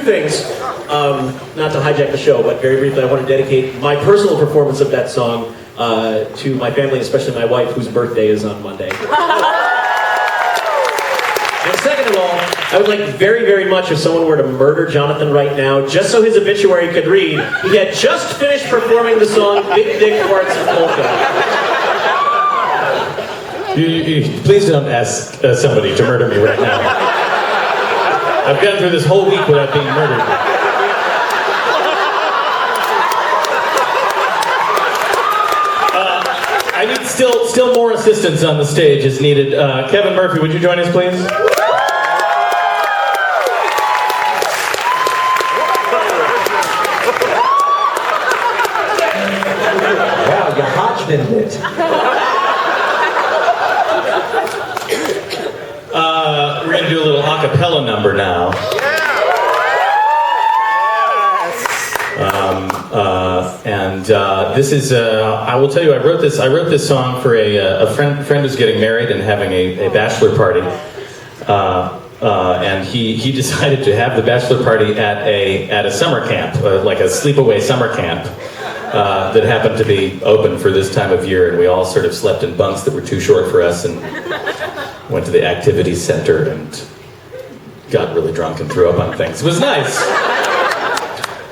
things. Not to hijack the show, but very briefly, I want to dedicate my personal performance of that song to my family, especially my wife, whose birthday is on Monday. And second of all, I would like very, very much if someone were to murder Jonathan right now, just so his obituary could read, he had just finished performing the song Big Dick Farts and Polka. Please don't ask somebody to murder me right now. I've gotten through this whole week without being murdered. I need still more assistance on the stage is needed. Kevin Murphy, would you join us, please? Wow, you Hodgman it. We're going to do a little a cappella number now. This is, I will tell you, I wrote this song for a friend who's getting married and having a bachelor party. And he decided to have the bachelor party at a summer camp, like a sleepaway summer camp, that happened to be open for this time of year, and we all sort of slept in bunks that were too short for us and went to the activity center and got really drunk and threw up on things. It was nice.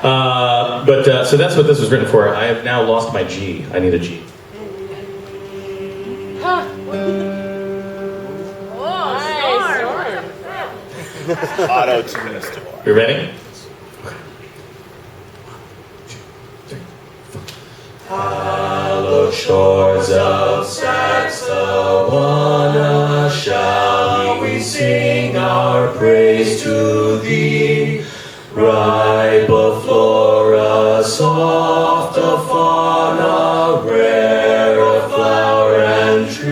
So that's what this was written for. I have now lost my G. I need a G. Auto-tune store. You ready? Hallowed shores of Saxawana, shall we sing our praise to thee? Ripe of flora, soft of fauna, rare of flower and tree.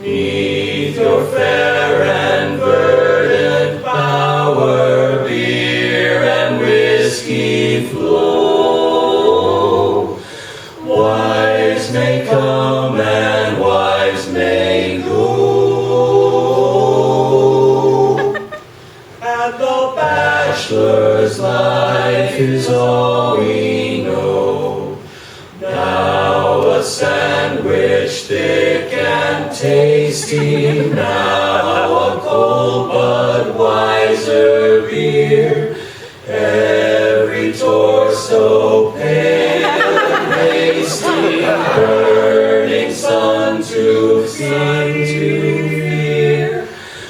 Neath your fair and verdant bower, beer and whiskey flow. Wives may come and wives may go. Bachelor's life is all we know. Now a sandwich thick and tasty, now a cold Budweiser beer. Every torso pale and hasty, burning sun to fear.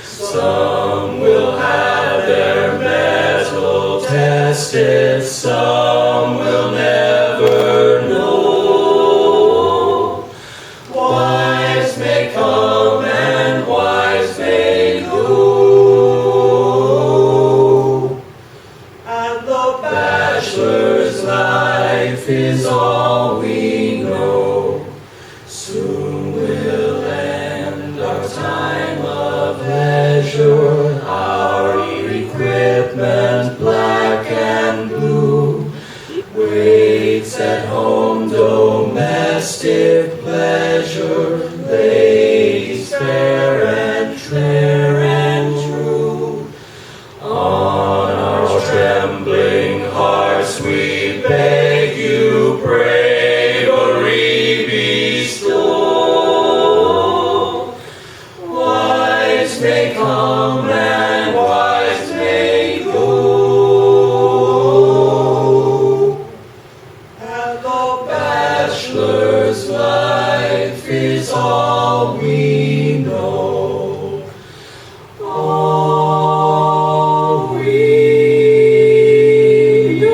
Some will have their metal tested, some will never know. Wives may come and wives may go, and the bachelor's life is all we know. Soon will end our time of leisure, our equipment black and blue waits at home, domestic pleasure, ladies fair and true. On our trembling hearts we beg you bravery bestow. Wives may come and wives may go, and the bachelor's life is all we know. All we know.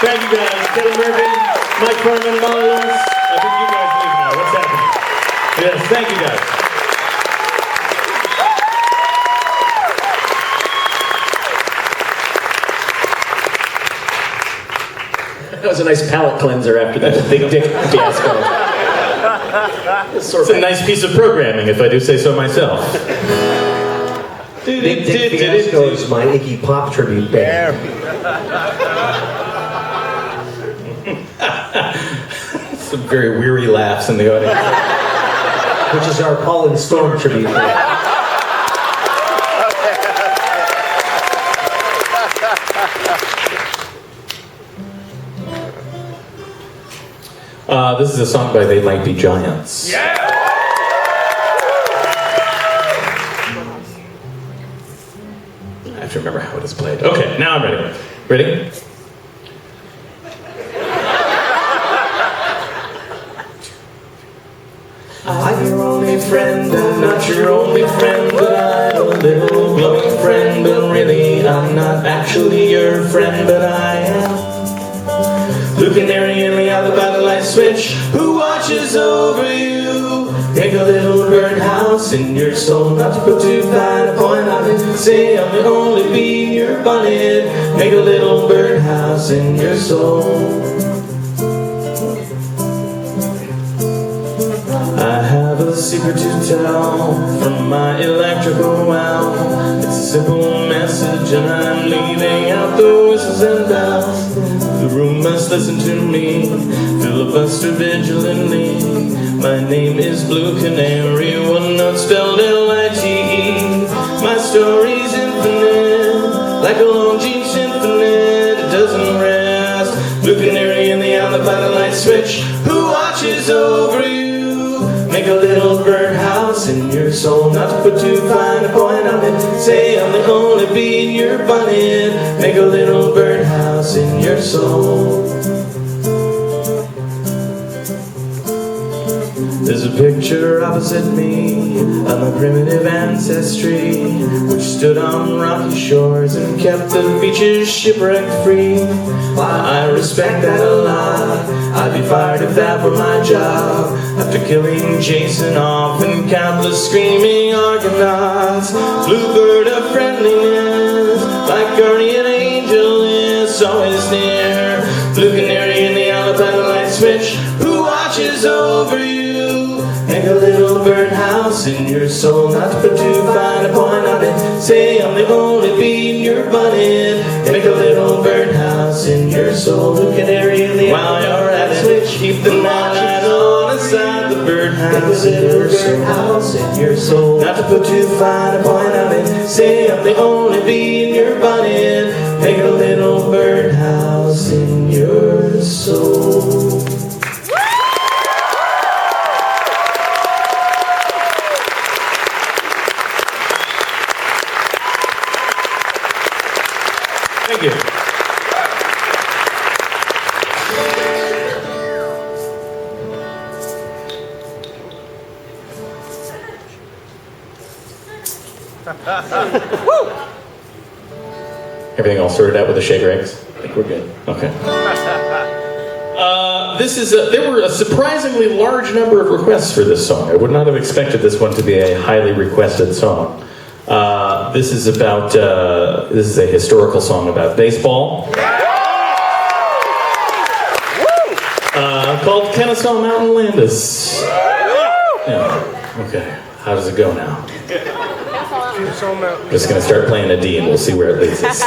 Thank you guys. Kevin Murphy, Mike Furman, Molly Lewis. I think you guys leave now. What's happening? Yes, thank you guys. That was a nice palate cleanser after that big dick fiasco. It's a nice piece of programming, if I do say so myself. Big Dick Fiasco is my Iggy Pop tribute band. some very weary laughs in the audience. Which is our Paul and Storm tribute. This is a song by They Might Be Giants. Yeah! I have to remember how it is played. Okay, now I'm ready. Ready? I'm your only friend, I'm not your only friend, but I'm a little glowing friend, but really I'm not actually your friend, but I am. Blue canary in the alley by the light switch, who watches over you? Make a little birdhouse in your soul, not to put too fine a point on it. Say I'm the only bee in your bonnet. Make a little birdhouse in your soul. I have a secret to tell from my electrical well. It's a simple message and I'm leaving out the whistles and bells. The room must listen to me, filibuster vigilantly. My name is Blue Canary, one note spelled L-I-T-E. My story's infinite, like a long G symphony. It doesn't rest. Blue Canary in the alley by the light switch, who watches over you? Make a little birdhouse in your soul, not to put too fine a point on it. Say I'm the only bee in your bonnet. Make a little birdhouse in your soul. There's a picture opposite me of my primitive ancestry, which stood on rocky shores and kept the beaches shipwreck free. While I respect that a lot, I'd be fired if that were my job. After killing Jason off and countless screaming Argonauts, bluebird of friendliness, like guardian angel is always near. Blue canary in the alley by the light switch, who watches over you? Make a little birdhouse in your soul, not to put too fine a point on it. Say I'm the only bee in your bonnet. Make a little birdhouse in your soul. Blue canary in the while you're at it, switch, keep the night on inside the birdhouse in your soul. Not to put too fine a point on it. Say I'm the only bee in your bonnet. Make a little birdhouse in your soul. Thank you. Everything all sorted out with the shaker eggs? I think we're good. Okay. There were a surprisingly large number of requests for this song. I would not have expected this one to be a highly requested song. This is a historical song about baseball. Called Kenesaw Mountain Landis. Yeah. Okay. How does it go now? Just gonna start playing a D and we'll see where it leads us.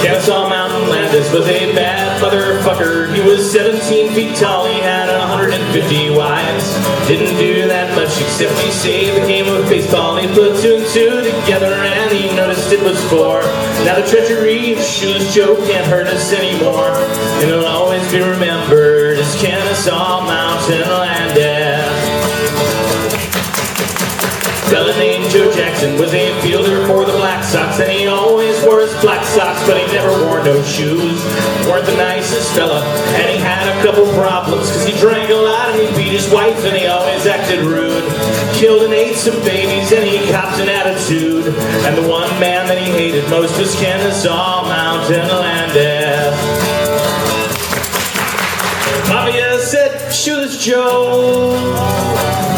Kenesaw Mountain Landis was a bad motherfucker. He was 17 feet tall, he had 150 wives. Didn't do that much except he saved the game of baseball. He put two and two together and he noticed it was four. Now the treachery of Shoeless Joe can't hurt us anymore. And he'll always be remembered as Kenesaw Mountain Landis. A fella named Joe Jackson was a fielder for the Black Sox, and he always wore his black socks, but he never wore no shoes. Weren't the nicest fella, and he had a couple problems, cause he drank a lot and he beat his wife and he always acted rude. Killed and ate some babies and he copped an attitude. And the one man that he hated most was Kenesaw Mountain Landis. Mafia said, Shoeless Joe,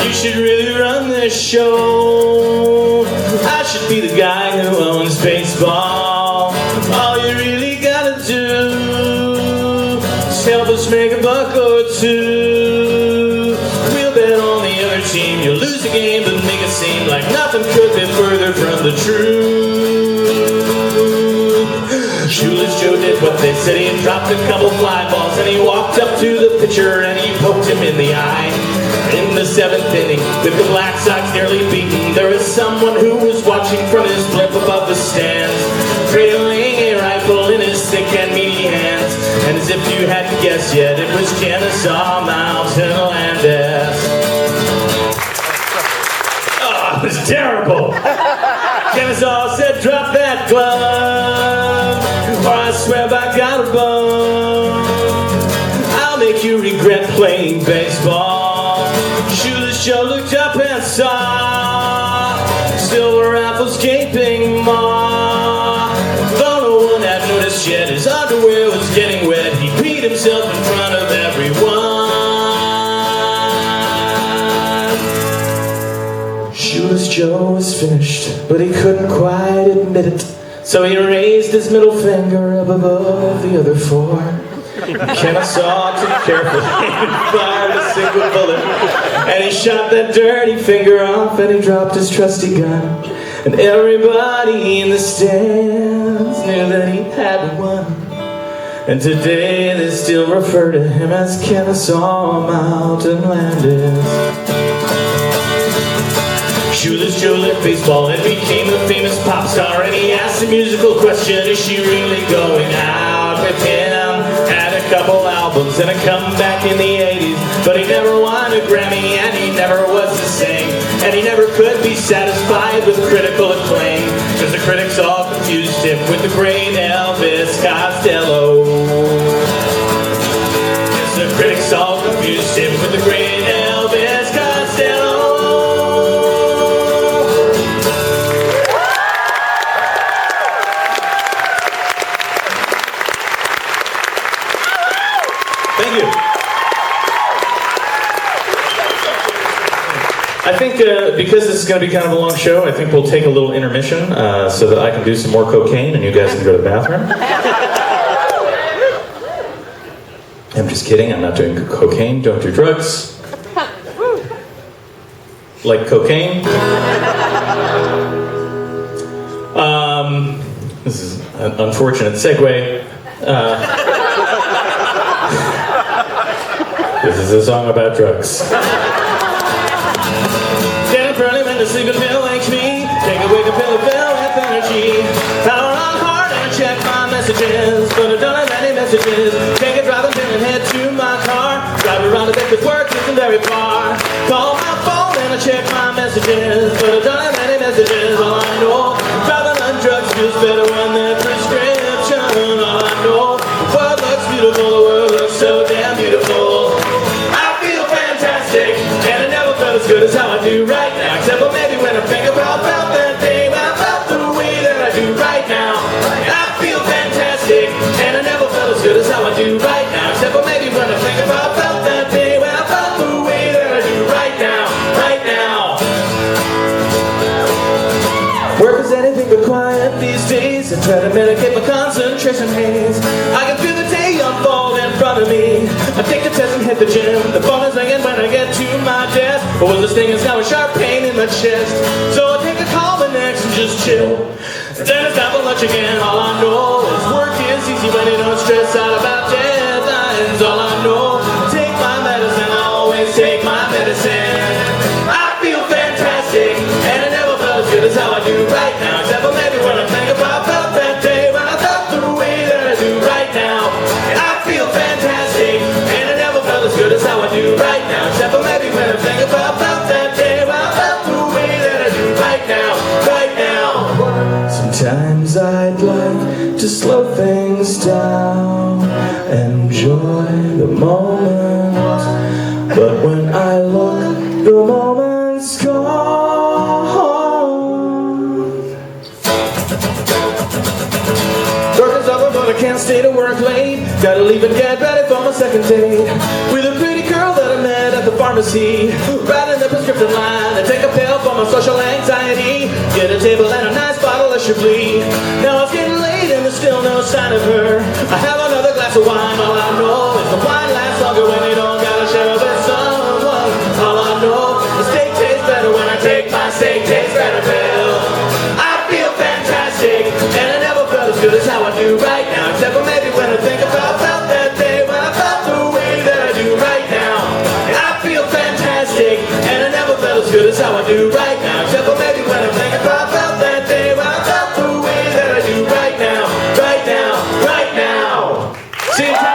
you should really run this show. I should be the guy who owns baseball. All you really gotta do is help us make a buck or two. We'll bet on the other team. You'll lose the game, but make it seem like nothing could be further from the truth. Shoeless Joe did what They said he had dropped a couple fly balls, and he walked up to the pitcher and he poked him in the eye. In the seventh inning, with the Black Sox nearly beaten, there was someone who was watching from his blimp above the stands, trailing a rifle in his thick and meaty hands. And as if you hadn't guessed yet, it was Kenesaw Mountain Landis. Oh, it was terrible. Kenesaw said, "Drop that glove, or I swear by God above, I'll make you regret playing baseball." Shoeless Joe looked up and saw silver rifles gaping maw. Though no one had noticed yet, his underwear was getting wet. He peed himself in front of everyone. Shoeless Joe was finished, but he couldn't quite admit it. So he raised his middle finger up above the other four. Kenesaw took carefully and fired a single bullet, and he shot that dirty finger off, and he dropped his trusty gun. And everybody in the stands knew that he had won. And today they still refer to him as Kenesaw Mountain Landis. Shoeless Joe left baseball and became a famous pop star, and he asked the musical question, is she really going out with him? Had a couple albums and a comeback in the 80s, but he never won a Grammy and he never was the same. And he never could be satisfied with critical acclaim, cause the critics all confused him with the great Elvis Costello. Cause the critics all confused him with the great Elvis Costello. Thank you. I think because this is going to be kind of a long show, I think we'll take a little intermission so that I can do some more cocaine and you guys can go to the bathroom. I'm just kidding, I'm not doing cocaine, don't do drugs. Like cocaine. This is an unfortunate segue. This is a song about drugs. Getting early when the sleeping pill wakes me. Take a wake up pill with energy. Power on hard and check my messages, but I don't have any messages. Take a driving pill and head to my car. Drive around the bed 'cause work isn't very far. Call my phone and I check my messages, but I don't have any messages. All I know, driving on drugs feels better when they're prescription. All I know, the world looks beautiful, the world looks so damn beautiful. And it never felt as good as how I do right now, except for maybe when I think about that day when I felt the way that I do right now. I feel fantastic, and it never felt as good as how I do right now, except for maybe when I think about that day when I felt the way that I do right now, right now. Work is anything but quiet these days. I try to medicate my concentration haze. I can feel the day unfold in front of me. I take the test and hit the gym. The phone is ringing when I get to my desk. What was this thing is now a sharp pain in my chest. So I take a call the next and just chill. Then it's time for lunch again. All I know is work is easy when you don't stress out about deadlines. All I know, take my medicine. I always take my medicine. I feel fantastic, and it never felt as good as how I do right now, except for maybe when I think about that day when I felt the way that I do right now. I feel fantastic, and it never felt as good as how I do right now, except for maybe when I think about that day when I felt the way that I do right now, right now. Sometimes I'd like to slow things down, enjoy the moment, but when I look, the moment's gone. Work is over, but I can't stay to work late. Gotta leave and get ready for my second date with a pretty girl that I met at the pharmacy. Writing the prescription line, I take a pill for my social anxiety. Get a table and a nice bottle of Chablis. Now it's getting late and there's still no sign of her. I have another glass of wine. All I know is the wine lasts longer when you don't gotta share it with someone. All I know, the steak tastes better when I take my steak tastes better pill. I feel fantastic, and I never felt as good as how I do right now, except for maybe when I felt as good as how I do right now. Except for maybe when I'm thinking about that day when I felt the way that I do right now, right now, right now. See you.